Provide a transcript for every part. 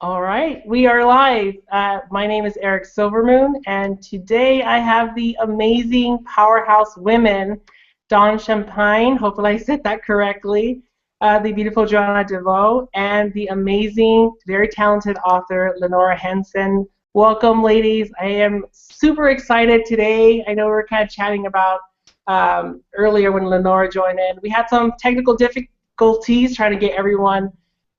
All right, we are live. My name is Erick Silvermoon, and today I have the amazing powerhouse women, Dawn Champine, hopefully I said that correctly, the beautiful Joanna DeVoe, and the amazing, very talented author, Lenora Henson. Welcome, ladies. I am super excited today. I know we were kind of chatting about earlier when Lenora joined in. We had some technical difficulties trying to get everyone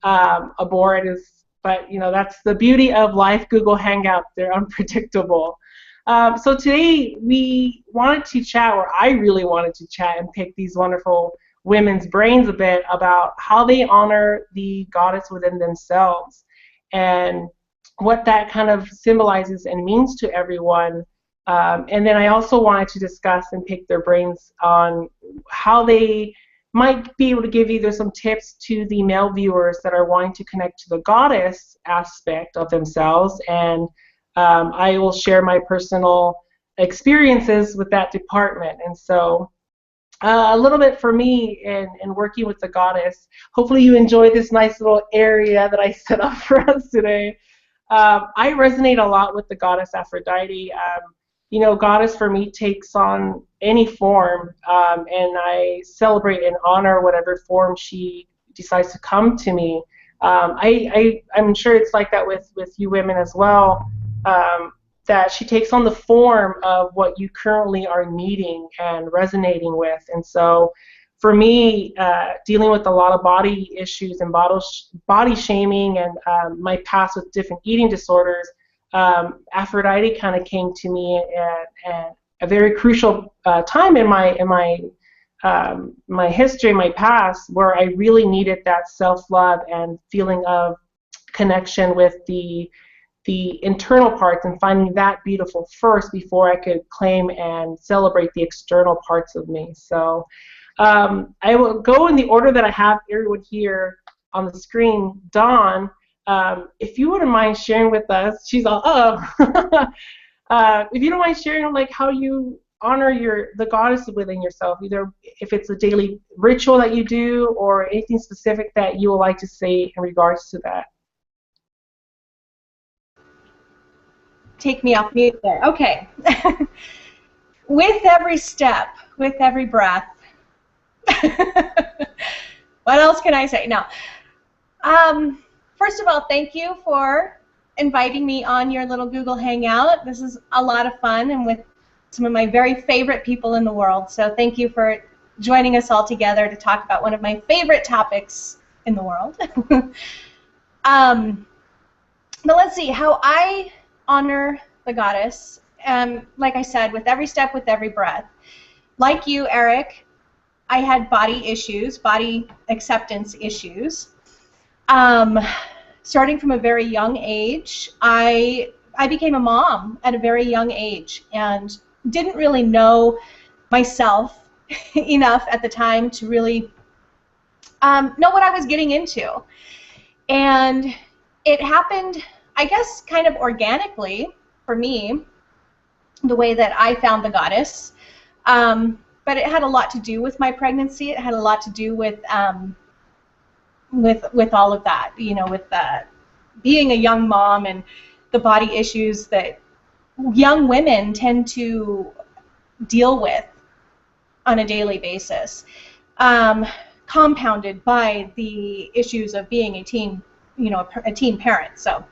aboard. But that's the beauty of live Google Hangouts. They're unpredictable. So today we wanted to chat, or I really wanted to chat and pick these wonderful women's brains a bit about how they honor the goddess within themselves and what that kind of symbolizes and means to everyone. And then I also wanted to discuss and pick their brains on how they might be able to give either some tips to the male viewers that are wanting to connect to the goddess aspect of themselves, and I will share my personal experiences with that department. And so a little bit for me in working with the goddess. Hopefully you enjoy this nice little area that I set up for us today. I resonate a lot with the goddess Aphrodite. Goddess for me takes on any form, and I celebrate and honor whatever form she decides to come to me. I'm sure it's like that with you women as well, that she takes on the form of what you currently are needing and resonating with. And so for me, dealing with a lot of body issues and body shaming and my past with different eating disorders, Aphrodite kind of came to me at a very crucial time in my history, my past, where I really needed that self-love and feeling of connection with the internal parts and finding that beautiful first before I could claim and celebrate the external parts of me. So I will go in the order that I have everyone here on the screen. Dawn, if you wouldn't mind sharing with us, she's all, if you don't mind sharing like how you honor the goddess within yourself, either if it's a daily ritual that you do or anything specific that you would like to say in regards to that. Take me off mute there. Okay. With every step, with every breath. What else can I say? No. First of all, thank you for inviting me on your little Google Hangout. This is a lot of fun and with some of my very favorite people in the world. So thank you for joining us all together to talk about one of my favorite topics in the world. But let's see how I honor the goddess. Like I said, with every step, with every breath. Like you, Erick, I had body issues, body acceptance issues. Starting from a very young age, I became a mom at a very young age and didn't really know myself enough at the time to really know what I was getting into. And it happened, I guess, kind of organically for me, the way that I found the goddess. But it had a lot to do with my pregnancy. It had a lot to do with all of that, with being a young mom and the body issues that young women tend to deal with on a daily basis, compounded by the issues of being a teen, a teen parent, so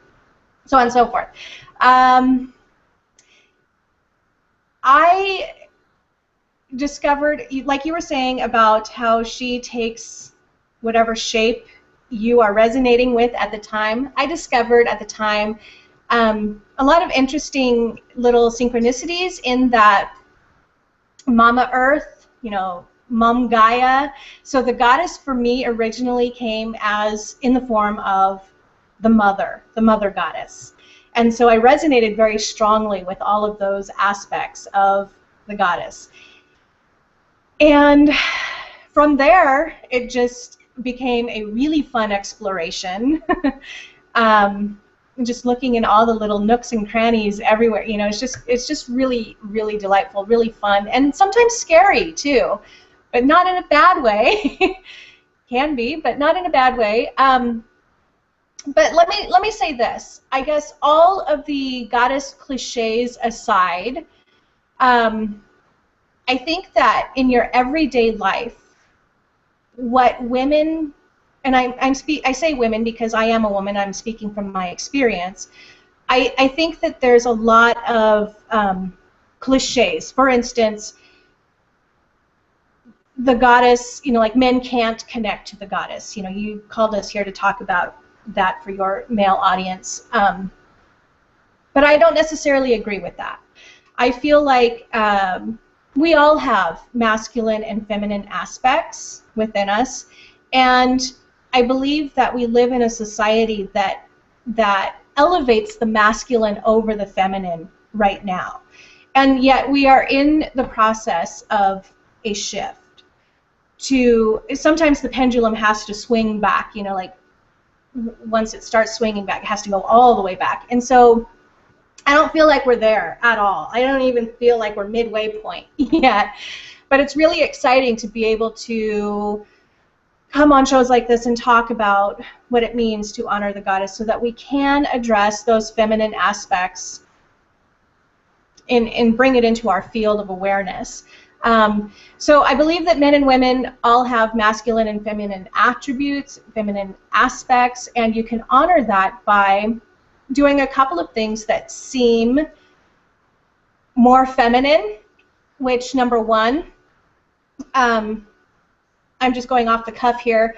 on and so forth. I discovered, like you were saying, about how she takes whatever shape you are resonating with at the time. I discovered at the time a lot of interesting little synchronicities in that Mama Earth, Mum Gaia. So the goddess for me originally came as in the form of the mother goddess. And so I resonated very strongly with all of those aspects of the goddess. And from there, it just became a really fun exploration. Just looking in all the little nooks and crannies everywhere, it's just really, really delightful, really fun, and sometimes scary too, but not in a bad way. Can be, but not in a bad way. But let me say this. I guess all of the goddess cliches aside, I think that in your everyday life, what women, and I say women because I am a woman, I'm speaking from my experience, I think that there's a lot of cliches. For instance, the goddess, like men can't connect to the goddess. You called us here to talk about that for your male audience. But I don't necessarily agree with that. I feel like we all have masculine and feminine aspects within us, and I believe that we live in a society that elevates the masculine over the feminine right now. And yet we are in the process of a shift. Sometimes the pendulum has to swing back, like once it starts swinging back, it has to go all the way back. And so I don't feel like we're there at all. I don't even feel like we're midway point yet. But it's really exciting to be able to come on shows like this and talk about what it means to honor the goddess so that we can address those feminine aspects and bring it into our field of awareness. So I believe that men and women all have masculine and feminine attributes, feminine aspects, and you can honor that by doing a couple of things that seem more feminine, which, number one, I'm just going off the cuff here,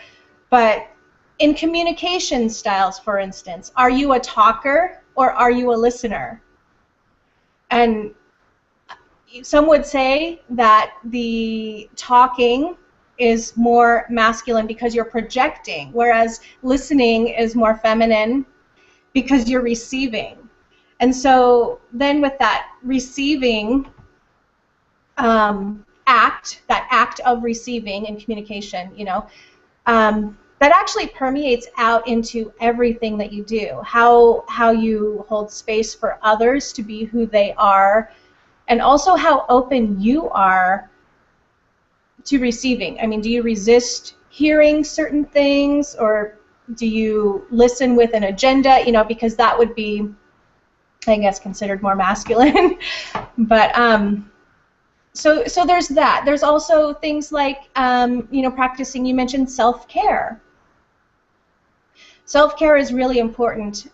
but in communication styles, for instance, are you a talker or are you a listener? And some would say that the talking is more masculine because you're projecting, whereas listening is more feminine because you're receiving. And so then with that receiving that act of receiving and communication, that actually permeates out into everything that you do, how you hold space for others to be who they are, and also how open you are to receiving. I mean, do you resist hearing certain things, or do you listen with an agenda? Because that would be, I guess, considered more masculine. But so there's that. There's also things like practicing. You mentioned self-care. Self-care is really important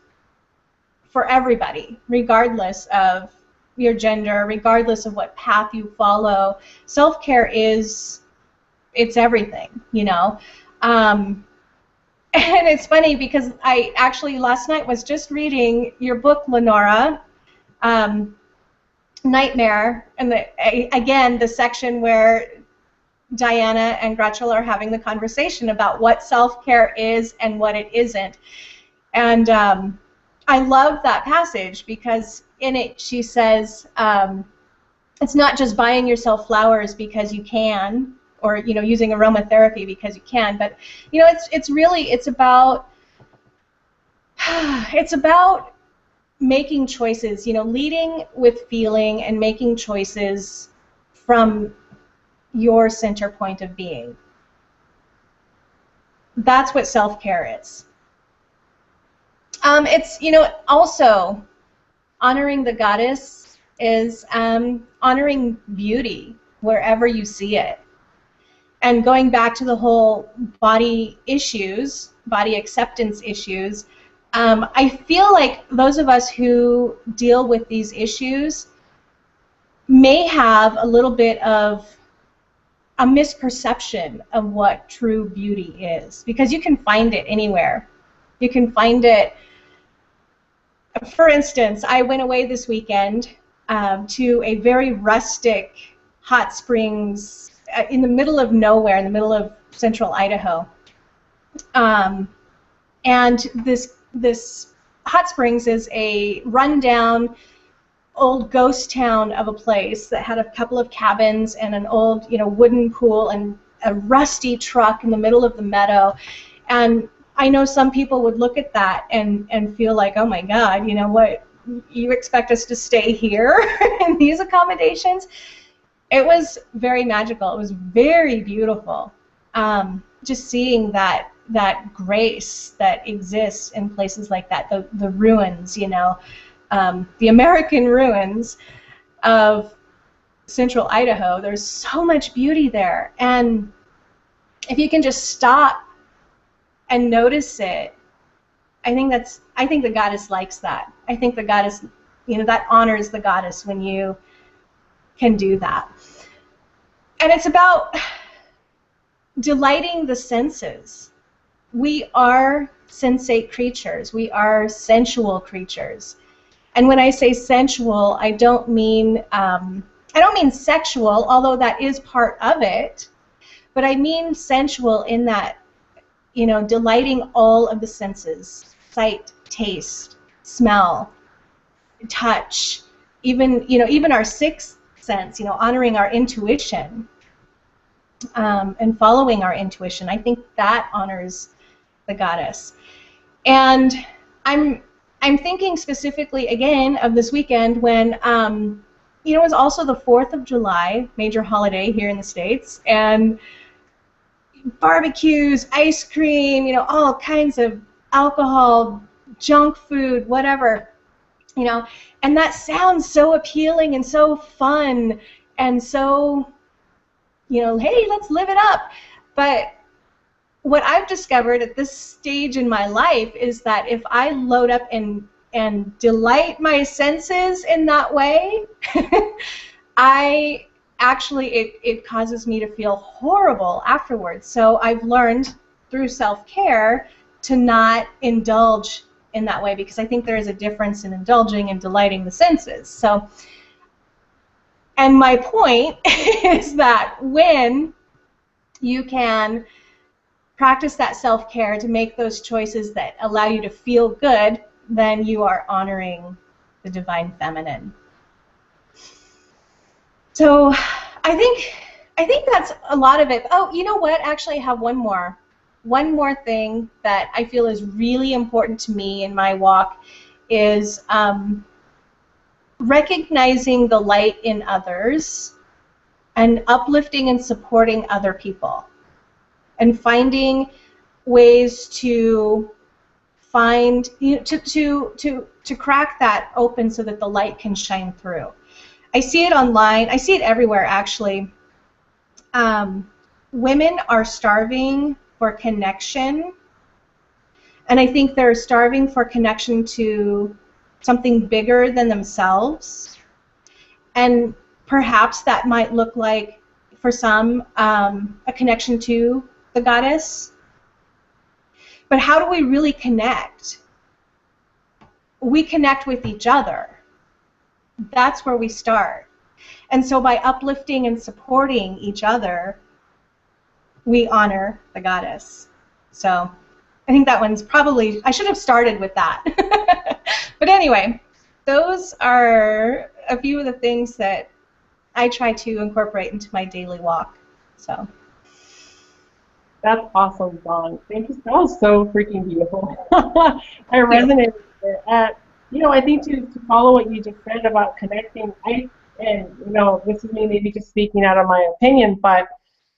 for everybody, regardless of your gender, regardless of what path you follow. Self-care it's everything, And it's funny because I actually last night was just reading your book, Lenora, Nightmare, and again the section where Diana and Gretchen are having the conversation about what self-care is and what it isn't. And I love that passage because in it she says it's not just buying yourself flowers because you can, or using aromatherapy because you can, but it's about making choices, leading with feeling and making choices from your center point of being. That's what self-care is. It's also honoring the goddess is honoring beauty wherever you see it. And going back to the whole body acceptance issues, I feel like those of us who deal with these issues may have a little bit of a misperception of what true beauty is, because you can find it anywhere. You can find it. For instance, I went away this weekend to a very rustic hot springs in the middle of nowhere, in the middle of central Idaho. And this hot springs is a rundown old ghost town of a place that had a couple of cabins and an old wooden pool and a rusty truck in the middle of the meadow. And I know some people would look at that and feel like, oh my God, what, you expect us to stay here in these accommodations? It was very magical. It was very beautiful. Just seeing that that grace that exists in places like that, the ruins, you know, the American ruins of central Idaho. There's so much beauty there, and if you can just stop and notice it, I think the goddess likes that. I think the goddess, you know, that honors the goddess when you can do that. And it's about delighting the senses. We are sensate creatures. We are sensual creatures. And when I say sensual, I don't mean sexual, although that is part of it. But I mean sensual in that, you know, delighting all of the senses: sight, taste, smell, touch, even, you know, even our sixth sense, you know, honoring our intuition, and following our intuition. I think that honors the goddess. And I'm thinking specifically again of this weekend when you know, it was also the 4th of July, major holiday here in the States, and barbecues, ice cream, you know, all kinds of alcohol, junk food, whatever, you know, and that sounds so appealing and so fun and so, you know, hey, let's live it up. But what I've discovered at this stage in my life is that if I load up and delight my senses in that way, it causes me to feel horrible afterwards. So I've learned through self-care to not indulge in that way, because I think there is a difference in indulging and delighting the senses. So, and my point is that when you can practice that self-care to make those choices that allow you to feel good, then you are honoring the divine feminine. So I think that's a lot of it. Oh, you know what? Actually, I have one more thing that I feel is really important to me in my walk is recognizing the light in others and uplifting and supporting other people, and finding ways to find, you know, to crack that open so that the light can shine through. I see it online. I see it everywhere, actually. Women are starving for connection, and I think they're starving for connection to something bigger than themselves. And perhaps that might look like, for some, a connection to the goddess. But how do we really connect? We connect with each other. That's where we start. And so by uplifting and supporting each other, we honor the goddess. So I think that one's probably, I should have started with that. But anyway, those are a few of the things that I try to incorporate into my daily walk. So. That's awesome, Dawn. Thank you. That was so freaking beautiful. I resonated with it. You know, I think to follow what you just said about connecting, and you know, this is me maybe just speaking out of my opinion, but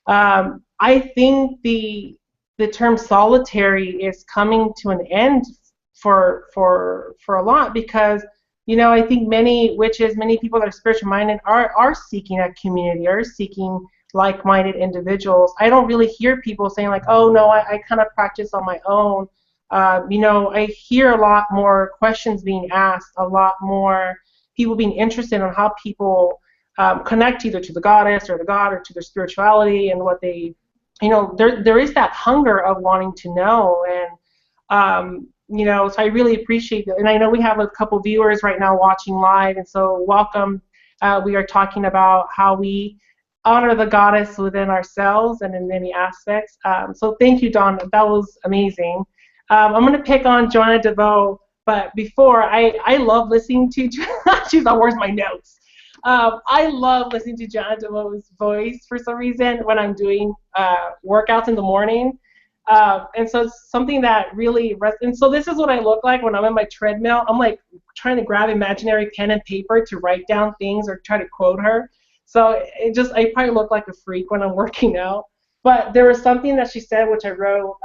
I think the term solitary is coming to an end for a lot, because you know, I think many witches, many people that are spiritual minded are seeking a community, are seeking like-minded individuals. I don't really hear people saying like, oh no, I kind of practice on my own. You know, I hear a lot more questions being asked, a lot more people being interested in how people connect either to the goddess or the god or to their spirituality, and what they, you know, there is that hunger of wanting to know. And you know, so I really appreciate it. And I know we have a couple viewers right now watching live, and so welcome. We are talking about how we honor the goddess within ourselves and in many aspects. So thank you, Dawn. That was amazing. I'm going to pick on Joanna DeVoe, but before, I love listening to, she's like, where's my notes? I love listening to Joanna DeVoe's voice for some reason when I'm doing workouts in the morning. And so it's something that really, and so this is what I look like when I'm on my treadmill. I'm like trying to grab imaginary pen and paper to write down things or try to quote her. So I probably look like a freak when I'm working out. But there was something that she said, which I wrote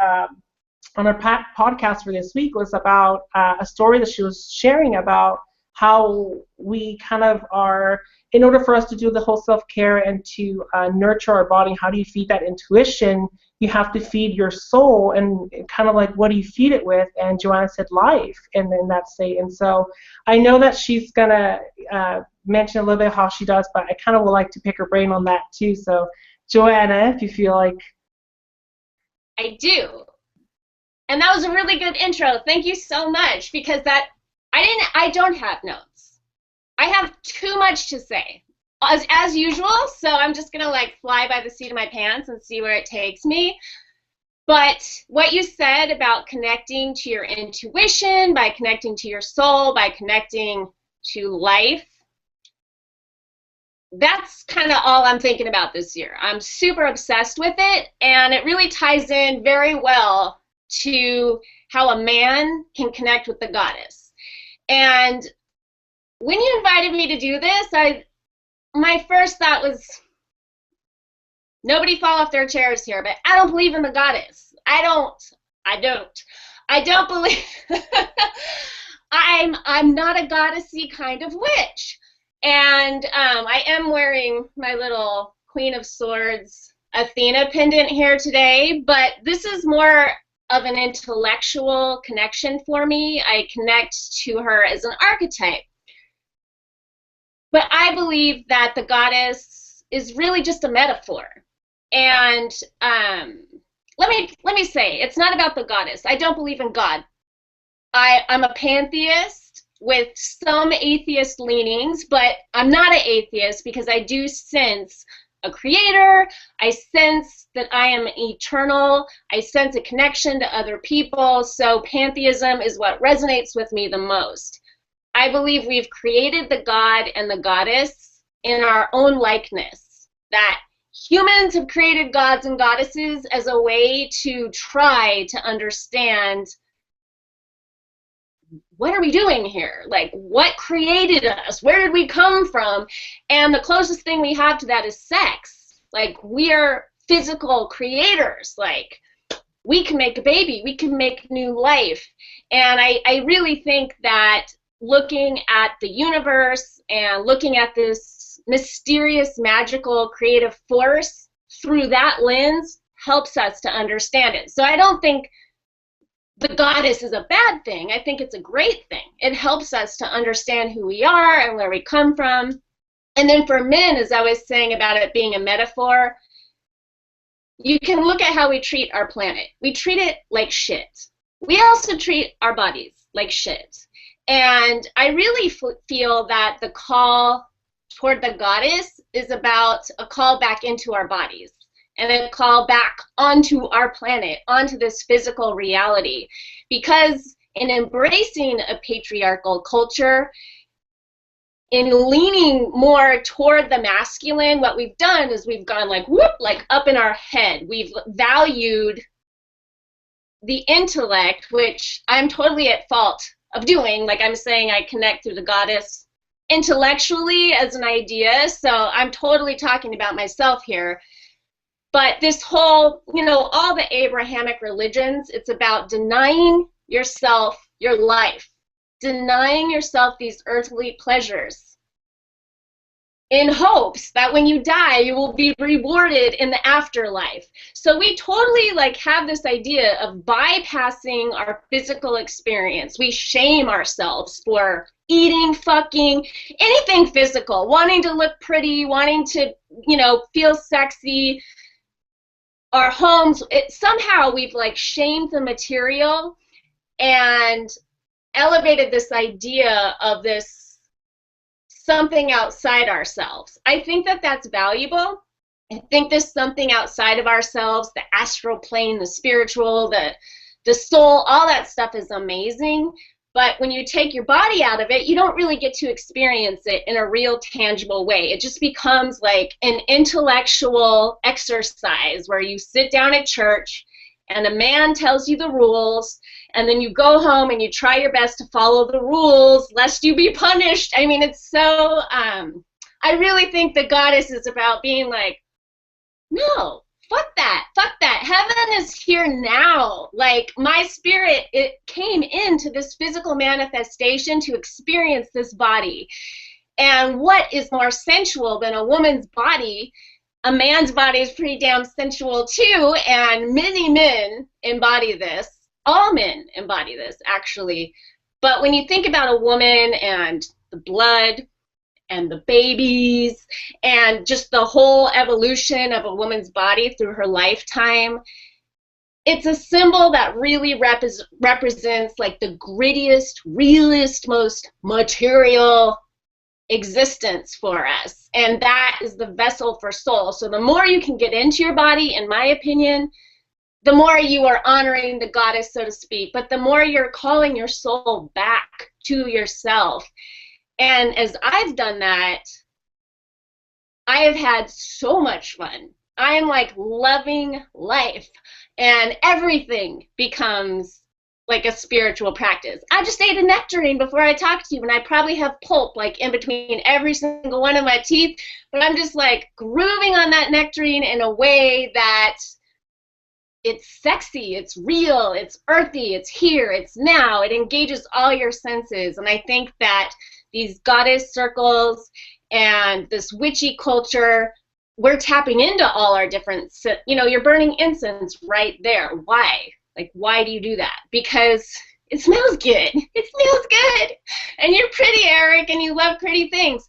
on our podcast for this week was about a story that she was sharing about how we kind of are, in order for us to do the whole self-care and to nurture our body, how do you feed that intuition? You have to feed your soul, and kind of like, what do you feed it with? And Joanna said life, and in that state. And so I know that she's going to mention a little bit how she does, but I kind of would like to pick her brain on that too. So Joanna, if you feel like. I do. And that was a really good intro. Thank you so much, because I don't have notes. I have too much to say, as usual, so I'm just going to like fly by the seat of my pants and see where it takes me. But what you said about connecting to your intuition, by connecting to your soul, by connecting to life, that's kind of all I'm thinking about this year. I'm super obsessed with it, and it really ties in very well to how a man can connect with the goddess. And when you invited me to do this, my first thought was, nobody fall off their chairs here, but I don't believe in the goddess. I don't believe. I'm not a goddessy kind of witch. And I am wearing my little Queen of Swords Athena pendant here today, but this is more of an intellectual connection for me. I connect to her as an archetype. But I believe that the goddess is really just a metaphor. And let me say, it's not about the goddess. I don't believe in God. I'm a pantheist with some atheist leanings, but I'm not an atheist because I do sense a creator. I sense that I am eternal. I sense a connection to other people. So pantheism is what resonates with me the most. I believe we've created the god and the goddess in our own likeness, that humans have created gods and goddesses as a way to try to understand, what are we doing here? Like, what created us? Where did we come from? And the closest thing we have to that is sex. Like, we are physical creators. Like, we can make a baby. We can make new life. And I really think that looking at the universe and looking at this mysterious, magical, creative force through that lens helps us to understand it. So I don't think the goddess is a bad thing. I think it's a great thing. It helps us to understand who we are and where we come from. And then for men, as I was saying about it being a metaphor, you can look at how we treat our planet. We treat it like shit. We also treat our bodies like shit. And I really feel that the call toward the goddess is about a call back into our bodies, and a call back onto our planet, onto this physical reality. Because in embracing a patriarchal culture, in leaning more toward the masculine, what we've done is we've gone like, whoop, like up in our head. We've valued the intellect, which I'm totally at fault of doing. Like I'm saying, I connect through the goddess intellectually as an idea, so I'm totally talking about myself here. But this whole, all the Abrahamic religions, it's about denying yourself your life, denying yourself these earthly pleasures in hopes that when you die, you will be rewarded in the afterlife. So we totally have this idea of bypassing our physical experience. We shame ourselves for eating, fucking, anything physical, wanting to look pretty, wanting to, feel sexy. Our homes, somehow we've shamed the material and elevated this idea of this something outside ourselves. I think that that's valuable. I think there's something outside of ourselves, the astral plane, the spiritual, the soul, all that stuff is amazing. But when you take your body out of it, you don't really get to experience it in a real tangible way. It just becomes like an intellectual exercise where you sit down at church and a man tells you the rules, and then you go home and you try your best to follow the rules lest you be punished. I mean, it's so, I really think the goddess is about being like, no, fuck that. Fuck that. Heaven is here now. Like, my spirit, it came into this physical manifestation to experience this body. And what is more sensual than a woman's body? A man's body is pretty damn sensual too, and many men embody this. All men embody this, actually. But when you think about a woman and the blood and the babies and just the whole evolution of a woman's body through her lifetime, it's a symbol that really represents like the grittiest, realest, most material existence for us. And that is the vessel for soul. So the more you can get into your body, in my opinion, the more you are honoring the goddess, so to speak, but the more you're calling your soul back to yourself. And as I've done that, I have had so much fun. I am like loving life, and everything becomes like a spiritual practice. I just ate a nectarine before I talked to you, and I probably have pulp like in between every single one of my teeth, but I'm just like grooving on that nectarine in a way that it's sexy, it's real, it's earthy, it's here, it's now. It engages all your senses. And I think that these goddess circles and this witchy culture, we're tapping into all our different, you know, you're burning incense right there. Why? Like, why do you do that? Because it smells good. It smells good. And you're pretty, Eric, and you love pretty things.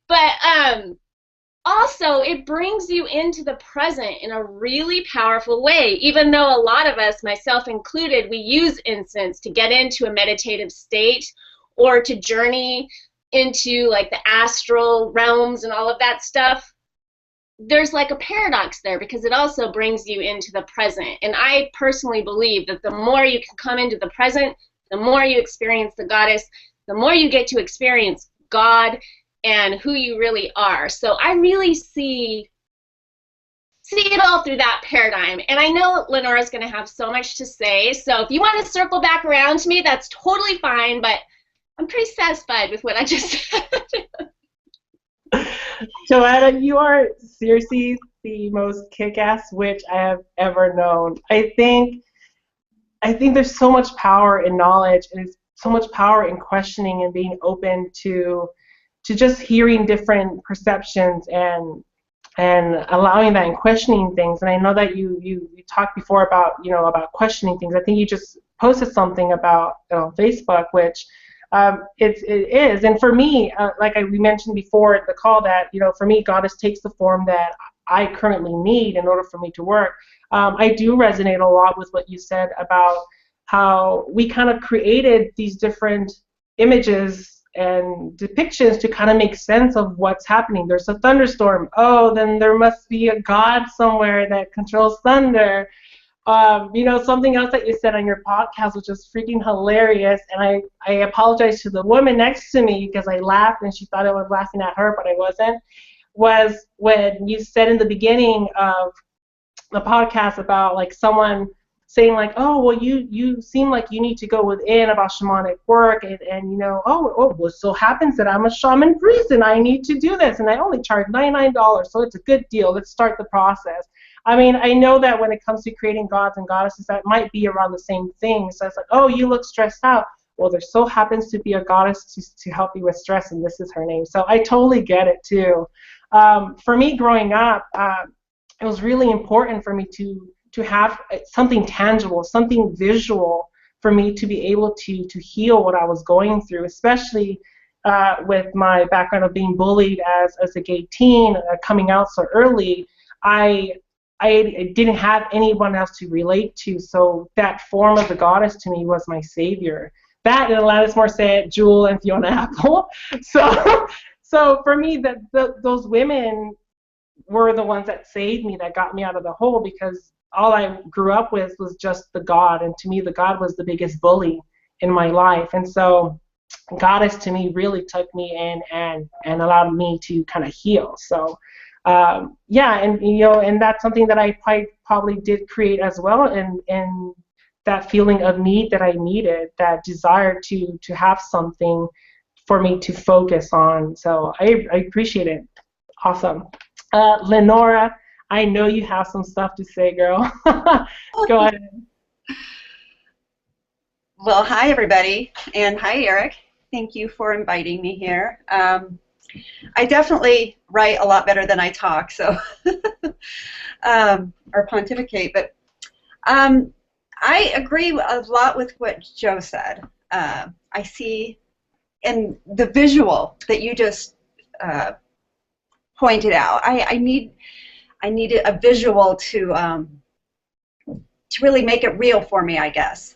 But also, it brings you into the present in a really powerful way. Even though a lot of us, myself included, we use incense to get into a meditative state or to journey into like the astral realms and all of that stuff, there's like a paradox there because it also brings you into the present. And I personally believe that the more you can come into the present, the more you experience the goddess, the more you get to experience God and who you really are. So I really see it all through that paradigm. And I know Lenora's going to have so much to say, so if you want to circle back around to me, that's totally fine, but I'm pretty satisfied with what I just said. Joanna, you are seriously the most kick-ass witch I have ever known. I think there's so much power in knowledge, and there's so much power in questioning and being open to just hearing different perceptions and allowing that and questioning things. And I know that you talked before about about questioning things. I think you just posted something about Facebook, which it is. And for me, like we mentioned before at the call, that for me, goddess takes the form that I currently need in order for me to work. I do resonate a lot with what you said about how we kind of created these different images and depictions to kind of make sense of what's happening. There's a thunderstorm. Oh, then there must be a god somewhere that controls thunder. Something else that you said on your podcast, which was freaking hilarious, and I apologize to the woman next to me because I laughed and she thought I was laughing at her, but I wasn't, was when you said in the beginning of the podcast about like someone saying like, oh, well, you seem like you need to go within about shamanic work, and well, so happens that I'm a shaman priest and I need to do this, and I only charge $99, so it's a good deal. Let's start the process. I mean, I know that when it comes to creating gods and goddesses, that might be around the same thing. So it's like, oh, you look stressed out. Well, there so happens to be a goddess to help you with stress, and this is her name. So I totally get it too. For me, growing up, it was really important for me to have something tangible, something visual, for me to be able to heal what I was going through, especially with my background of being bullied as a gay teen, coming out so early. I didn't have anyone else to relate to, so that form of the goddess to me was my savior. That, and Alanis Morissette, Jewel, and Fiona Apple. So for me, those women were the ones that saved me, that got me out of the hole, because all I grew up with was just the god, and to me the god was the biggest bully in my life. And so goddess to me really took me in and allowed me to kind of heal. So and that's something that I probably did create as well, and that feeling of need that I needed, that desire to have something for me to focus on. So I appreciate it. Awesome. Lenora, I know you have some stuff to say, girl. Go ahead. Well, hi, everybody, and hi, Eric. Thank you for inviting me here. I definitely write a lot better than I talk, so or pontificate, but I agree a lot with what Joe said. I see in the visual that you just pointed out. I needed a visual to really make it real for me, I guess.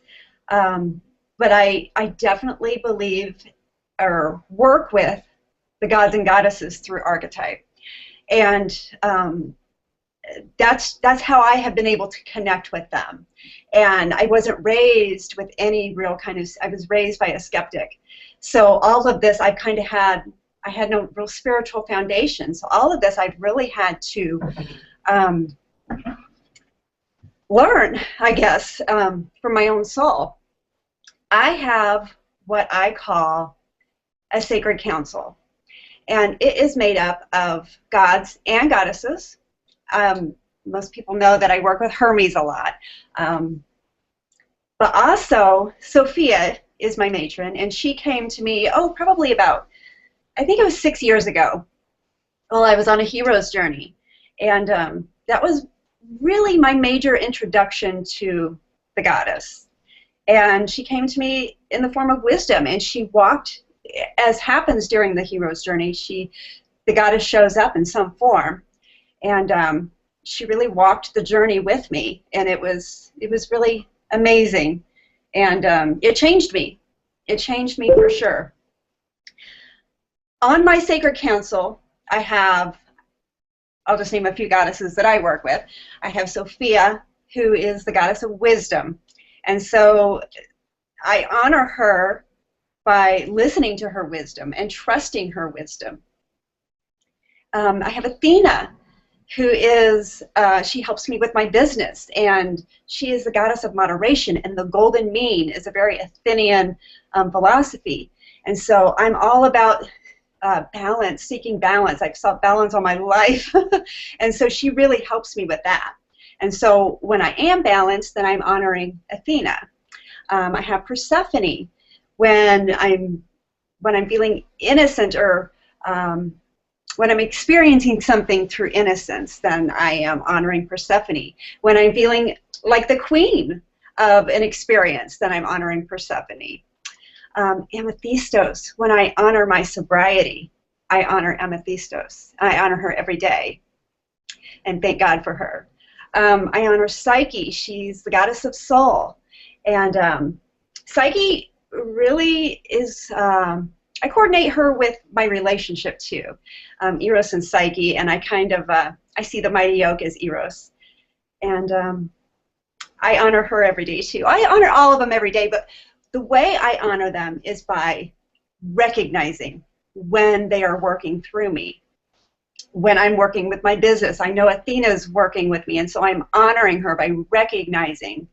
But I definitely believe or work with the gods and goddesses through archetype, and that's how I have been able to connect with them. And I wasn't raised with any real kind of, I was raised by a skeptic. So all of this I had no real spiritual foundation. So all of this I've really had to learn, I guess, for my own soul. I have what I call a sacred council, and it is made up of gods and goddesses. Most people know that I work with Hermes a lot, but also Sophia is my matron, and she came to me, probably about, I think it was 6 years ago, while I was on a hero's journey, and that was really my major introduction to the goddess. And she came to me in the form of wisdom, and she walked, as happens during the hero's journey, the goddess shows up in some form, and she really walked the journey with me, and it was really amazing, and it changed me. It changed me for sure. On my sacred council, I have, I'll just name a few goddesses that I work with. I have Sophia, who is the goddess of wisdom. And so I honor her by listening to her wisdom and trusting her wisdom. I have Athena, who is, she helps me with my business, and she is the goddess of moderation, and the golden mean is a very Athenian philosophy. And so I'm all about balance, seeking balance. I've sought balance all my life, and so she really helps me with that. And so when I am balanced, then I'm honoring Athena. I have Persephone when I'm feeling innocent, or when I'm experiencing something through innocence, then I am honoring Persephone. When I'm feeling like the queen of an experience, then I'm honoring Persephone. Amethystos, when I honor my sobriety, I honor Amethystos. I honor her every day, and thank God for her. I honor Psyche. She's the goddess of soul, and Psyche really is, I coordinate her with my relationship too, Eros and Psyche, and I kind of, I see the mighty yoke as Eros, and I honor her every day too. I honor all of them every day, but the way I honor them is by recognizing when they are working through me. When I'm working with my business, I know Athena's working with me, and so I'm honoring her by recognizing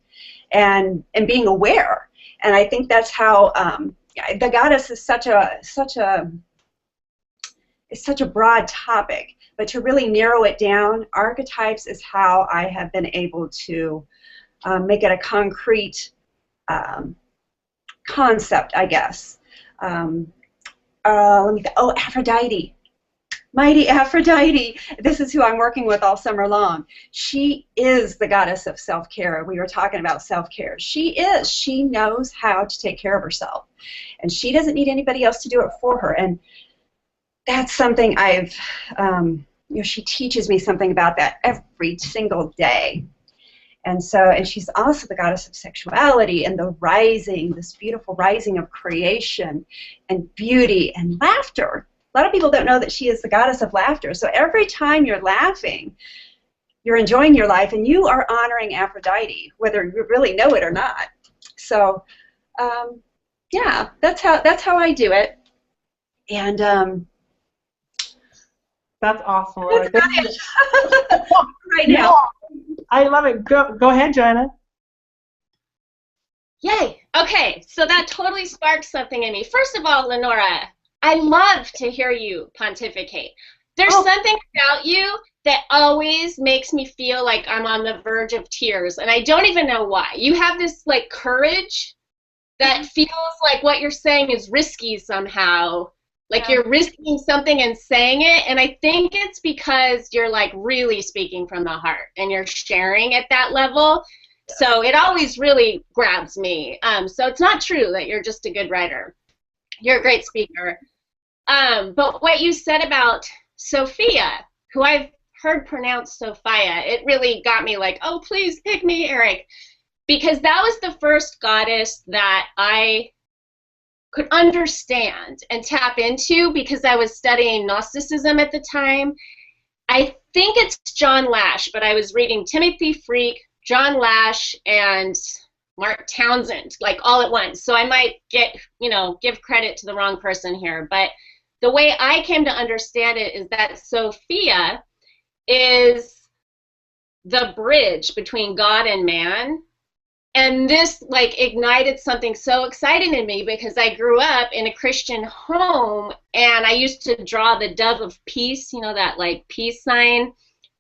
and being aware. And I think that's how the goddess is such a broad topic, but to really narrow it down, archetypes is how I have been able to make it a concrete concept, I guess. Aphrodite. Mighty Aphrodite. This is who I'm working with all summer long. She is the goddess of self-care. We were talking about self-care. She is. She knows how to take care of herself. And she doesn't need anybody else to do it for her. And that's something I've, she teaches me something about that every single day. And so, and she's also the goddess of sexuality and the rising, this beautiful rising of creation and beauty and laughter. A lot of people don't know that she is the goddess of laughter. So every time you're laughing, you're enjoying your life, and you are honoring Aphrodite, whether you really know it or not. So, yeah, that's how I do it. And that's awesome. That's about it. Right now. I love it. Go ahead, Joanna. Yay. Okay, so that totally sparked something in me. First of all, Lenora, I love to hear you pontificate. There's something about you that always makes me feel like I'm on the verge of tears, and I don't even know why. You have this like courage that feels like what you're saying is risky somehow. Like you're risking something and saying it, and I think it's because you're like really speaking from the heart and you're sharing at that level. So it always really grabs me. So it's not true that you're just a good writer. You're a great speaker. But what you said about Sophia, who I've heard pronounced Sophia, it really got me like, oh, please pick me, Eric. Because that was the first goddess that I could understand and tap into because I was studying Gnosticism at the time. I think it's John Lash, but I was reading Timothy Freak, John Lash, and Mark Townsend, like all at once. So I might give credit to the wrong person here. But the way I came to understand it is that Sophia is the bridge between God and man. And this like ignited something so exciting in me because I grew up in a Christian home and I used to draw the dove of peace, you know, that like peace sign,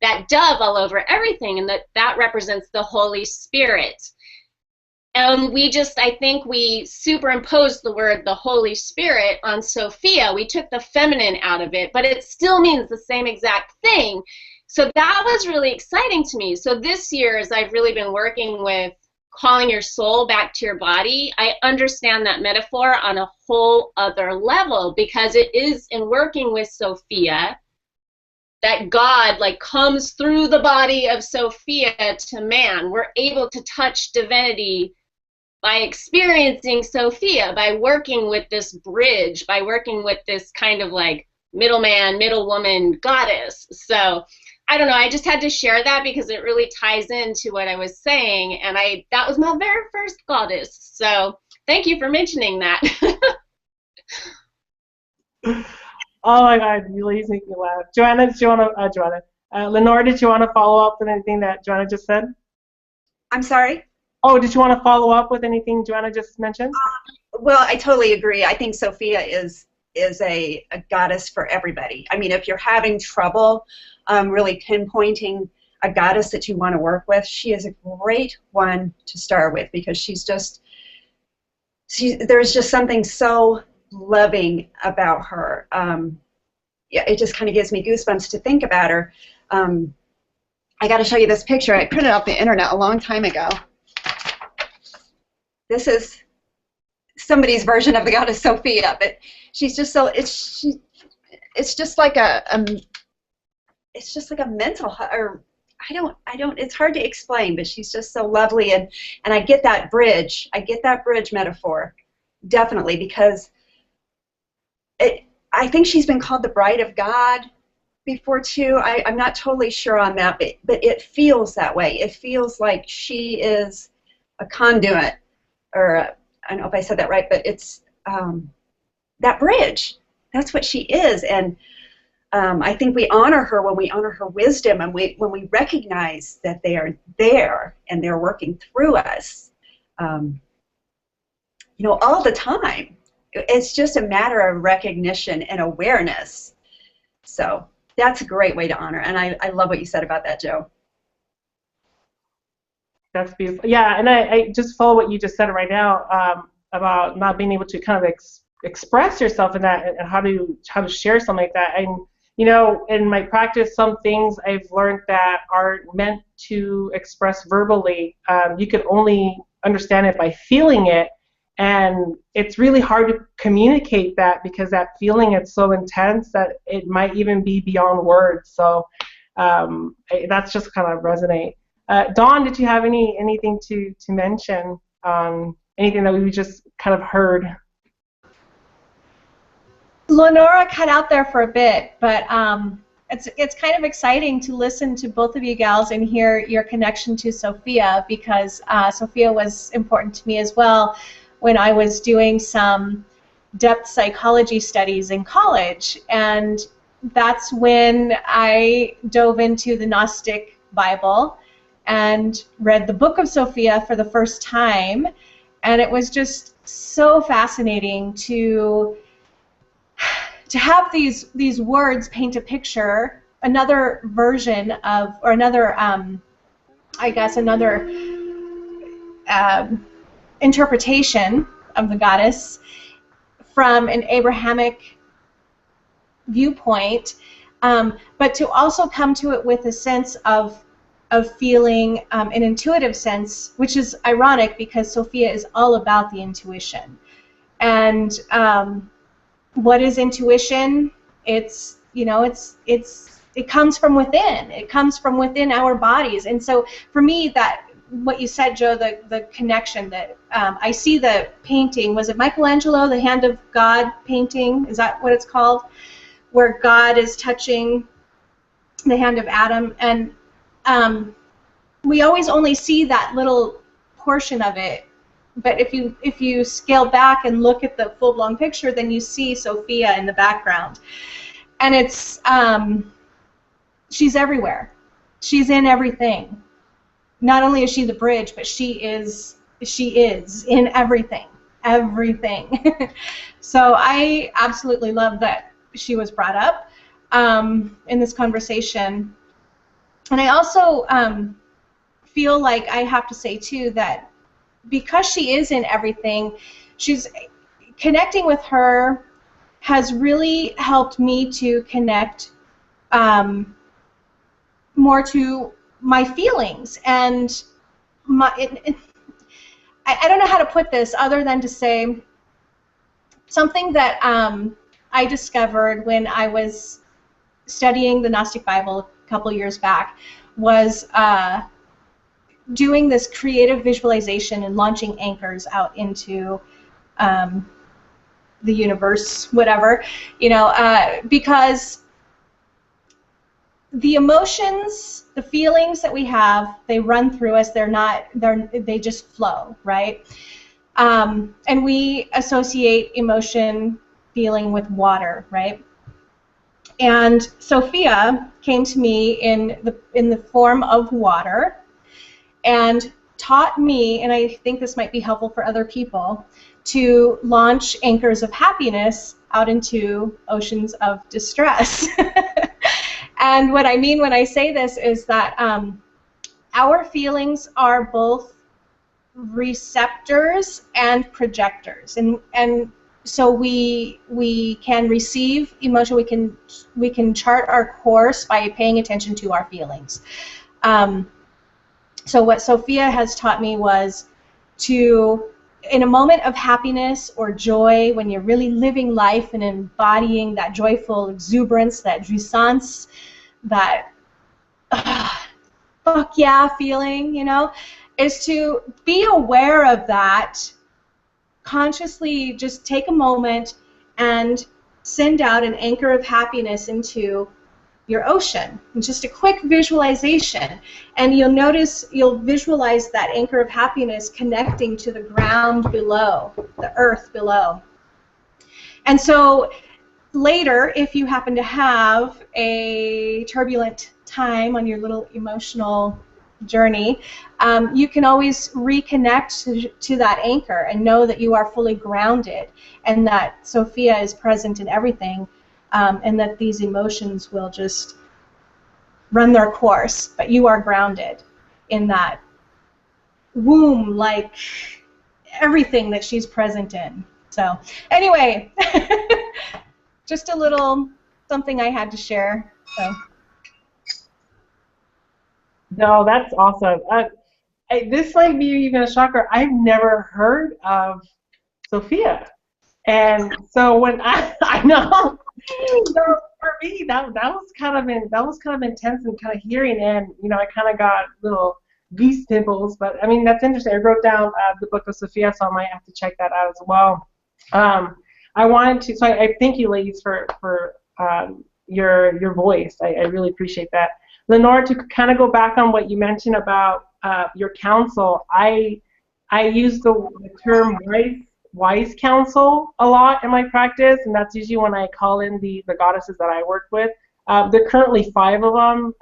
that dove all over everything, and that represents the Holy Spirit. And I think we superimposed the word the Holy Spirit on Sophia. We took the feminine out of it, but it still means the same exact thing. So that was really exciting to me. So this year, as I've really been working with calling your soul back to your body, I understand that metaphor on a whole other level, because it is in working with Sophia that God like comes through the body of Sophia to man. We're able to touch divinity by experiencing Sophia, by working with this bridge, by working with this kind of like middleman, middle woman goddess. So I don't know, I just had to share that because it really ties into what I was saying, and that was my very first goddess. So thank you for mentioning that. Oh my God, you ladies make me laugh. Joanna, Lenora, did you want to follow up with anything that Joanna just said? I'm sorry? Oh, did you want to follow up with anything Joanna just mentioned? Well, I totally agree. I think Sophia is a goddess for everybody. I mean, if you're having trouble really pinpointing a goddess that you want to work with, she is a great one to start with, because there's just something so loving about her. Yeah, it just kind of gives me goosebumps to think about her. I got to show you this picture. I printed off the internet a long time ago. This is somebody's version of the goddess Sophia, but she's just so it's just like a mental, or I don't it's hard to explain, but she's just so lovely, and I get that bridge metaphor definitely, because I think she's been called the bride of God before too. I'm not totally sure on that, but it feels that way. It feels like she is a conduit, or I don't know if I said that right, but it's that bridge. That's what she is, and I think we honor her when we honor her wisdom, and when we recognize that they are there and they're working through us, all the time. It's just a matter of recognition and awareness. So that's a great way to honor, and I love what you said about that, Joe. That's beautiful. Yeah, and I just follow what you just said right now about not being able to kind of express yourself in that, and how to share something like that. And in my practice, some things I've learned that are meant to express verbally, you can only understand it by feeling it, and it's really hard to communicate that, because that feeling is so intense that it might even be beyond words. So that's just kind of resonate. Dawn, did you have anything to mention? Anything that we just kind of heard? Lenora cut out there for a bit, but it's kind of exciting to listen to both of you gals and hear your connection to Sophia, because Sophia was important to me as well when I was doing some depth psychology studies in college, and that's when I dove into the Gnostic Bible and read the Book of Sophia for the first time, and it was just so fascinating to to have these words paint a picture, another version of, or another, I guess, another interpretation of the goddess from an Abrahamic viewpoint, but to also come to it with a sense of feeling, an intuitive sense, which is ironic because Sophia is all about the intuition. And what is intuition? It's, you know, it comes from within. It comes from within our bodies. And so for me, that, what you said, Joe, the connection that I see the painting, was it Michelangelo, the Hand of God painting? Is that what it's called? Where God is touching the hand of Adam. And we always only see that little portion of it. But if you scale back and look at the full-blown picture, then you see Sophia in the background. And it's, she's everywhere. She's in everything. Not only is she the bridge, but she is in everything. Everything. So I absolutely love that she was brought up in this conversation. And I also feel like I have to say, too, that because she is in everything, she's connecting with her has really helped me to connect more to my feelings. And I don't know how to put this other than to say something that I discovered when I was studying the Gnostic Bible a couple years back was doing this creative visualization and launching anchors out into the universe, whatever, you know, because the emotions, the feelings that we have, they run through us. They just flow, right? And we associate emotion, feeling with water, right? And Sophia came to me in the form of water, and taught me, and I think this might be helpful for other people, to launch anchors of happiness out into oceans of distress. And what I mean when I say this is that our feelings are both receptors and projectors, and so we can receive emotion. We can chart our course by paying attention to our feelings. So what Sophia has taught me was to, in a moment of happiness or joy, when you're really living life and embodying that joyful exuberance, that jouissance, that fuck yeah feeling, you know, is to be aware of that, consciously just take a moment and send out an anchor of happiness into your ocean. And just a quick visualization, and you'll notice, you'll visualize that anchor of happiness connecting to the ground below, the earth below. And so later, if you happen to have a turbulent time on your little emotional journey, you can always reconnect to that anchor and know that you are fully grounded, and that Sophia is present in everything, and that these emotions will just run their course, but you are grounded in that womb, like everything that she's present in. So anyway, just a little something I had to share. So. No, that's awesome. This might be even a shocker. I've never heard of Sophia, and so when I know, so for me that was kind of intense and kind of hearing, and you know, I kind of got little goose pimples. But I mean, that's interesting. I wrote down the book of Sophia, so I might have to check that out as well. I wanted to, so I thank you, ladies, for your voice. I really appreciate that. Lenora, to kind of go back on what you mentioned about your counsel, I use the term wise counsel a lot in my practice, and that's usually when I call in the goddesses that I work with. There are currently 5 of them,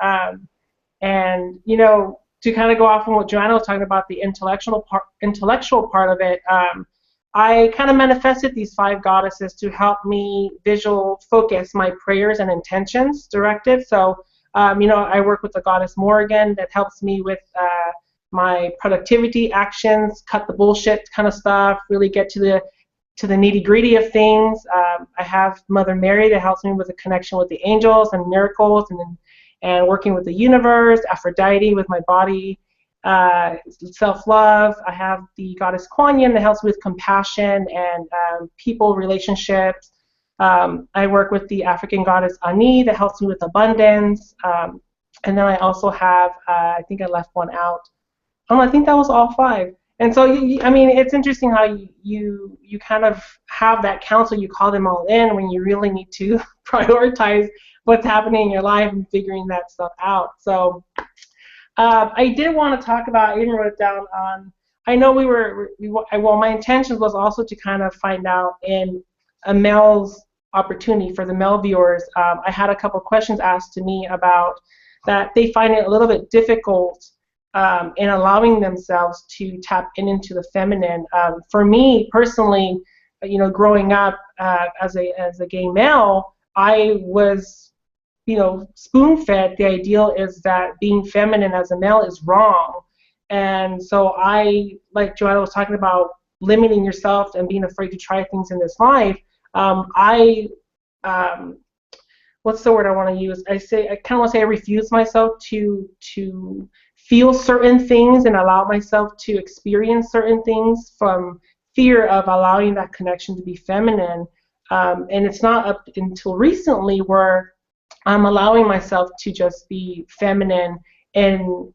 and you know, to kind of go off on what Joanna was talking about, the intellectual part of it. I kind of manifested these 5 goddesses to help me visual focus my prayers and intentions directed. So, I work with the goddess Morrigan that helps me with my productivity actions, cut the bullshit kind of stuff, really get to the nitty gritty of things. I have Mother Mary that helps me with a connection with the angels and miracles and working with the universe, Aphrodite with my body, self-love. I have the goddess Kuan Yin that helps with compassion and people relationships. I work with the African goddess Ani that helps me with abundance. And then I also have, I think I left one out. I think that was all 5. And so, it's interesting how you kind of have that council, you call them all in when you really need to prioritize what's happening in your life and figuring that stuff out. So I did want to talk about, I even wrote it down on, I know my intention was also to kind of find out in a male's opportunity for the male viewers. I had a couple questions asked to me about that they find it a little bit difficult in allowing themselves to tap into the feminine. For me personally, growing up as a gay male, I was, spoon-fed the ideal is that being feminine as a male is wrong. And so I, like Joanna was talking about, limiting yourself and being afraid to try things in this life. What's the word I want to use? I kind of want to say I refuse myself to feel certain things and allow myself to experience certain things from fear of allowing that connection to be feminine. And it's not up until recently where I'm allowing myself to just be feminine and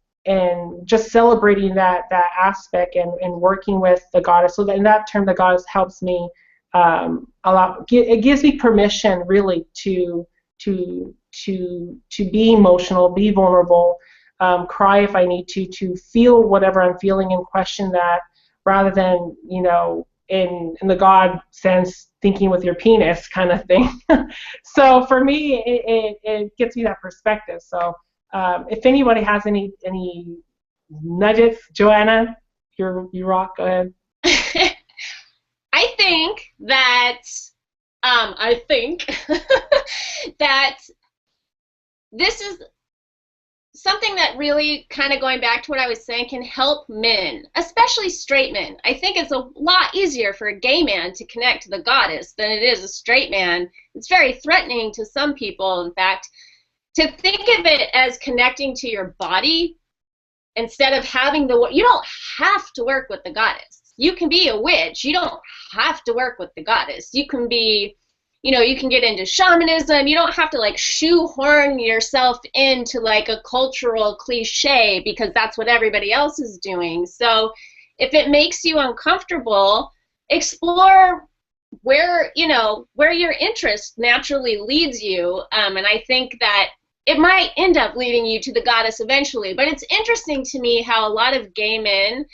just celebrating that aspect and working with the goddess. So that in that term, the goddess helps me it gives me permission really to be emotional, be vulnerable, cry if I need to feel whatever I'm feeling and question that, rather than in the God sense, thinking with your penis kind of thing. So for me, it gets me that perspective. So if anybody has any nuggets, Joanna, you rock. Go ahead. I think that that this is something that really, kind of going back to what I was saying, can help men, especially straight men. I think it's a lot easier for a gay man to connect to the goddess than it is a straight man. It's very threatening to some people, in fact, to think of it as connecting to your body instead of having you don't have to work with the goddess. You can be a witch. You don't have to work with the goddess. You can be, you can get into shamanism. You don't have to like shoehorn yourself into like a cultural cliche because that's what everybody else is doing. So if it makes you uncomfortable, explore where your interest naturally leads you. And I think that it might end up leading you to the goddess eventually. But it's interesting to me how a lot of gay men,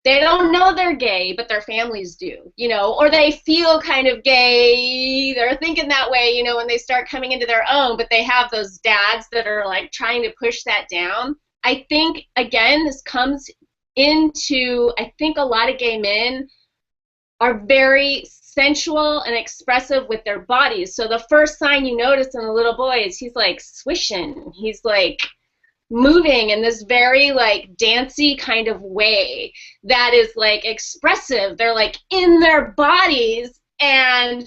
they don't know they're gay, but their families do, or they feel kind of gay. They're thinking that way, when they start coming into their own, but they have those dads that are like trying to push that down. I think, again, this comes into, I think a lot of gay men are very sensual and expressive with their bodies. So the first sign you notice in a little boy is he's like swishing. He's like moving in this very like dancey kind of way that is like expressive. They're like in their bodies, and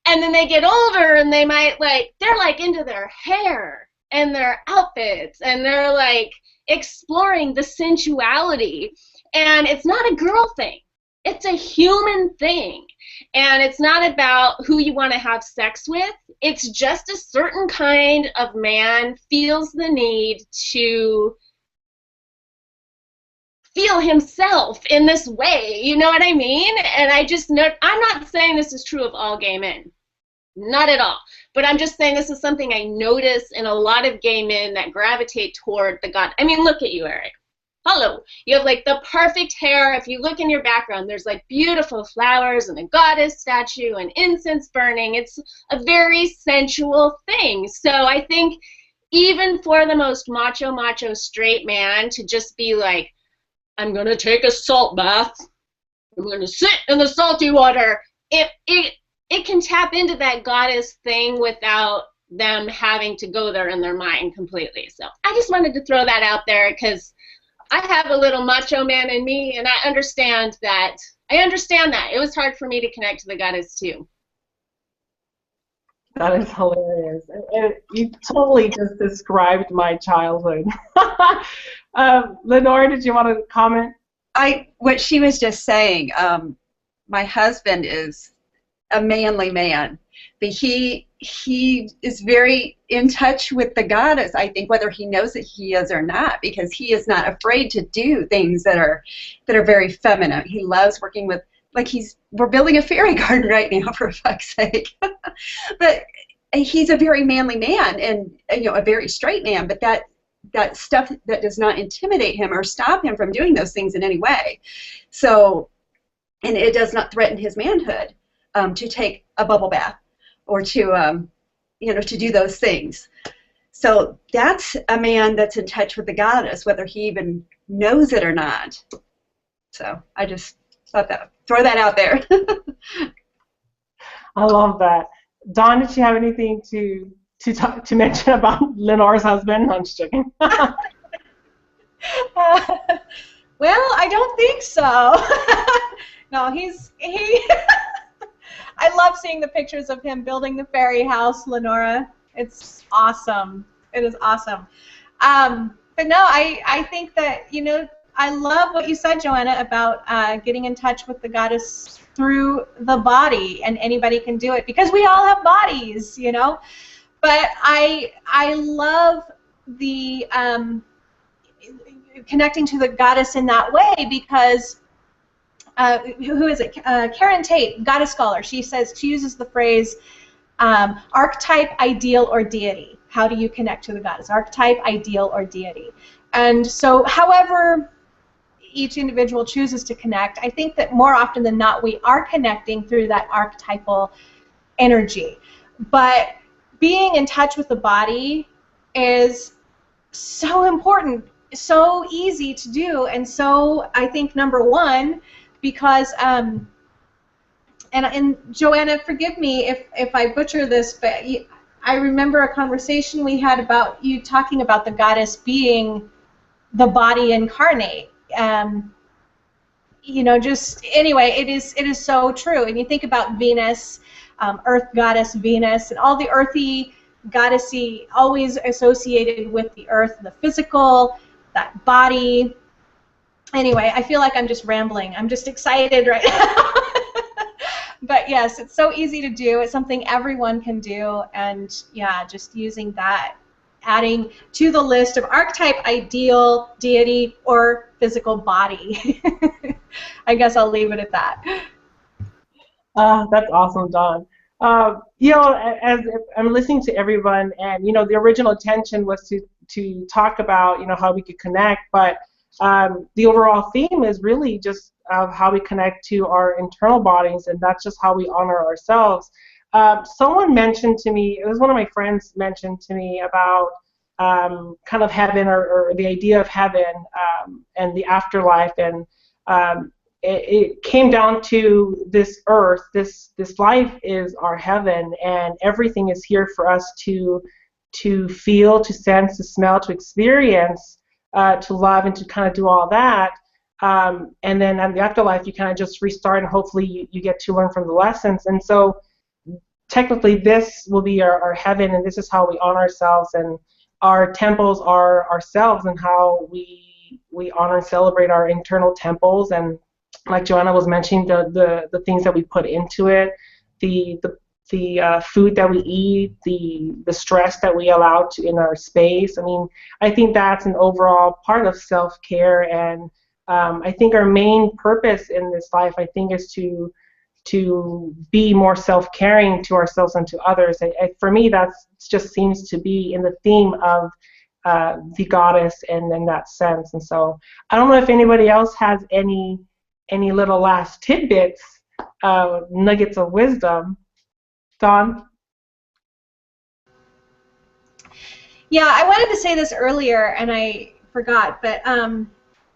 then they get older and they might they're like into their hair and their outfits, and they're like exploring the sensuality. And it's not a girl thing, it's a human thing. And it's not about who you want to have sex with. It's just a certain kind of man feels the need to feel himself in this way. You know what I mean? And I just know, I'm not saying this is true of all gay men. Not at all. But I'm just saying this is something I notice in a lot of gay men that gravitate toward the god. I mean, look at you, Eric. Hello. You have like the perfect hair. If you look in your background, there's like beautiful flowers and a goddess statue and incense burning. It's a very sensual thing. So I think even for the most macho straight man to just be like, I'm going to take a salt bath I'm going to sit in the salty water. It can tap into that goddess thing without them having to go there in their mind completely. So I just wanted to throw that out there because I have a little macho man in me, and I understand that. It was hard for me to connect to the goddess too. That is hilarious. You totally just described my childhood. Lenora, did you want to comment? What she was just saying, my husband is a manly man, but he is very in touch with the goddess, I think, whether he knows that he is or not, because he is not afraid to do things that are very feminine. He loves working with, like, we're building a fairy garden right now, for fuck's sake. But he's a very manly man, and a very straight man, but that stuff that does not intimidate him or stop him from doing those things in any way. So, and it does not threaten his manhood to take a bubble bath or to to do those things. So that's a man that's in touch with the goddess, whether he even knows it or not. So I just thought throw that out there. I love that. Dawn, did you have anything to mention about Lenora's husband? No, I'm just joking. Well, I don't think so. No, I love seeing the pictures of him building the fairy house, Lenora. It's awesome. It is awesome. But no, I think that, I love what you said, Joanna, about getting in touch with the goddess through the body, and anybody can do it because we all have bodies, But I love the connecting to the goddess in that way because who is it? Karen Tate, goddess scholar. She uses the phrase archetype, ideal, or deity. How do you connect to the goddess? Archetype, ideal, or deity. And so, however each individual chooses to connect, I think that more often than not, we are connecting through that archetypal energy. But being in touch with the body is so important, so easy to do, and so I think number one, because and Joanna, forgive me if I butcher this, but I remember a conversation we had about you talking about the goddess being the body incarnate. Just anyway, it is so true. And you think about Venus, Earth goddess Venus, and all the earthy goddessy always associated with the earth, the physical, that body. Anyway, I feel like I'm just rambling. I'm just excited right now. But yes, it's so easy to do. It's something everyone can do. And yeah, just using that, adding to the list of archetype, ideal, deity, or physical body. I guess I'll leave it at that. That's awesome, Dawn. As I'm listening to everyone, and the original intention was to talk about how we could connect, but the overall theme is really just how we connect to our internal bodies, and that's just how we honor ourselves. Someone mentioned to me, it was one of my friends mentioned to me about kind of heaven or the idea of heaven and the afterlife, and it came down to this earth, this life is our heaven, and everything is here for us to feel, to sense, to smell, to experience, to love, and to kind of do all that. And then in the afterlife, you kind of just restart, and hopefully you get to learn from the lessons. And so technically this will be our heaven, and this is how we honor ourselves, and our temples are ourselves, and how we honor and celebrate our internal temples. And like Joanna was mentioning, the things that we put into it, the food that we eat, the stress that we allow in our space. I mean, I think that's an overall part of self-care, and I think our main purpose in this life, I think, is to be more self-caring to ourselves and to others. For me, that just seems to be in the theme of the goddess, and in that sense. And so I don't know if anybody else has any little last tidbits, nuggets of wisdom. Dawn? Yeah, I wanted to say this earlier, and I forgot, but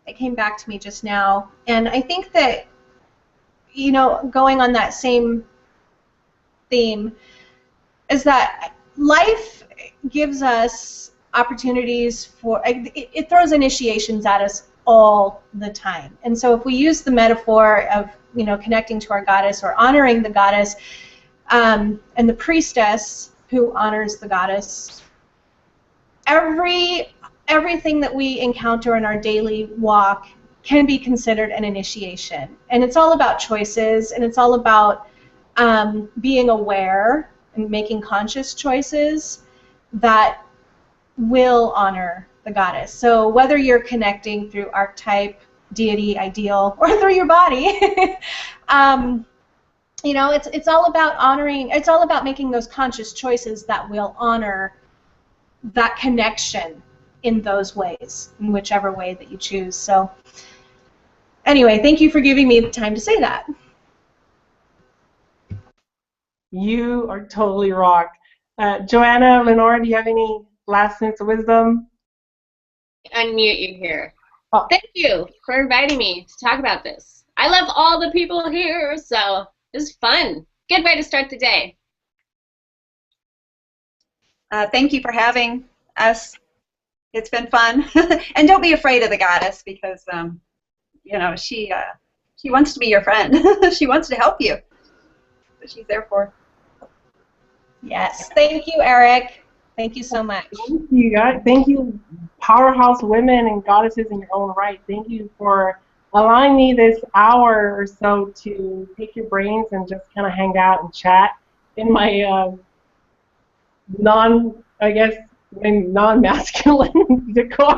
it came back to me just now. And I think that you know, going on that same theme, is that life gives us opportunities for, it throws initiations at us all the time. And so if we use the metaphor of, you know, connecting to our goddess or honoring the goddess, and the priestess who honors the goddess, everything that we encounter in our daily walk can be considered an initiation. And it's all about choices, and it's all about being aware and making conscious choices that will honor the goddess. So whether you're connecting through archetype, deity, ideal, or through your body, you know, it's all about honoring, it's all about making those conscious choices that will honor that connection in those ways, in whichever way that you choose. So anyway, thank you for giving me the time to say that. You are totally rock. Joanna, Lenora, do you have any last minutes of wisdom? Unmute you here. Oh. Thank you for inviting me to talk about this. I love all the people here, so this is fun. Good way to start the day. Thank you for having us. It's been fun. And don't be afraid of the goddess, because you know, she wants to be your friend. She wants to help you. But she's there for. Yes. Thank you, Eric. Thank you so much. Thank you, guys. Thank you, powerhouse women and goddesses in your own right. Thank you for allowing me this hour or so to pick your brains and just kind of hang out and chat in my non-masculine decor.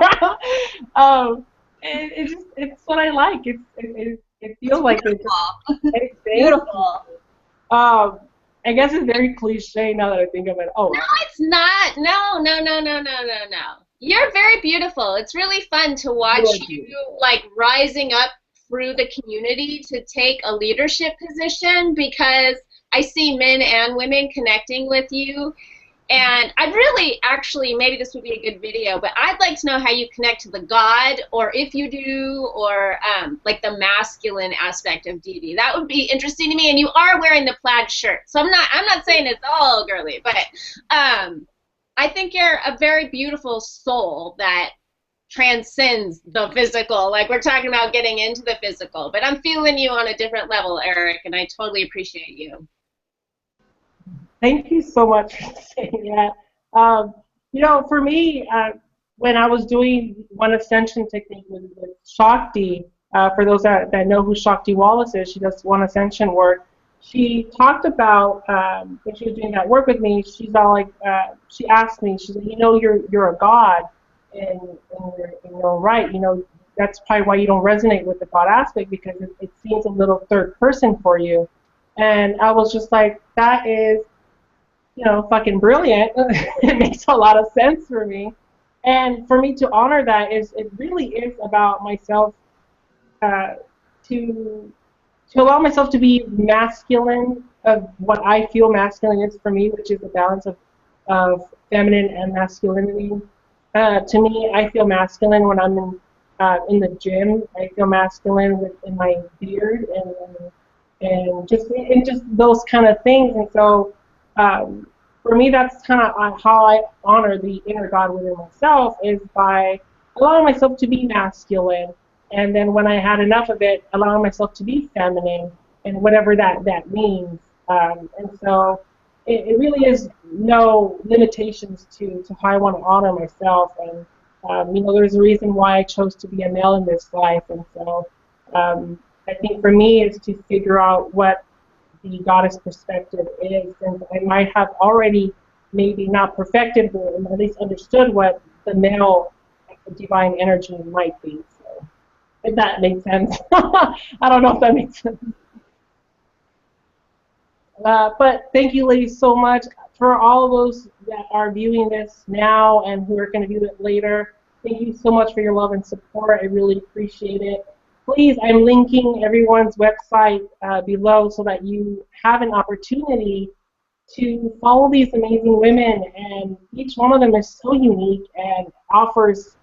It's what I like. It feels like it's Beautiful. I guess it's very cliche now that I think of it. Oh. No, it's not. No. You're very beautiful. It's really fun to watch you like rising up through the community to take a leadership position, because I see men and women connecting with you. And I'd really, actually, maybe this would be a good video, but I'd like to know how you connect to the god, or if you do, or like the masculine aspect of deity. That would be interesting to me. And you are wearing the plaid shirt, so I'm not saying it's all girly, but I think you're a very beautiful soul that transcends the physical. Like, we're talking about getting into the physical, but I'm feeling you on a different level, Eric, and I totally appreciate you. Thank you so much for saying that. You know, for me, when I was doing one ascension technique with Shakti, for those that know who Shakti Wallace is, she does one ascension work. She talked about, when she was doing that work with me, she's all like, she asked me, she said, you know, you're a god in your own right. You know, that's probably why you don't resonate with the god aspect, because it seems a little third person for you. And I was just like, that is, you know, fucking brilliant. It makes a lot of sense for me. And for me to honor that it really is about myself, to allow myself to be masculine of what I feel masculine is for me, which is a balance of feminine and masculinity. To me, I feel masculine when I'm in the gym. I feel masculine in my beard and just those kind of things. And so for me, that's kind of how I honor the inner God within myself, is by allowing myself to be masculine. And then when I had enough of it, allowing myself to be feminine, and whatever that means. And so it really is no limitations to how I want to honor myself. And, you know, there's a reason why I chose to be a male in this life. And so I think for me is to figure out what the goddess perspective is. And I might have already maybe not perfected, but at least understood what the male divine energy might be. So if that makes sense. I don't know if that makes sense. But thank you, ladies, so much. For all of those that are viewing this now and who are going to view it later, thank you so much for your love and support. I really appreciate it. Please, I'm linking everyone's website below so that you have an opportunity to follow these amazing women. And each one of them is so unique and offers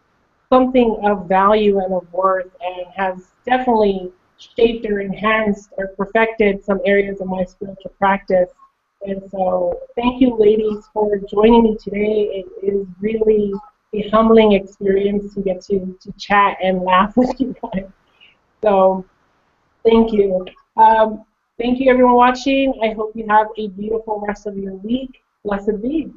something of value and of worth, and has definitely shaped or enhanced or perfected some areas of my spiritual practice. And so thank you, ladies, for joining me today. It is really a humbling experience to get to chat and laugh with you guys. So thank you. Thank you, everyone watching. I hope you have a beautiful rest of your week. Blessed be.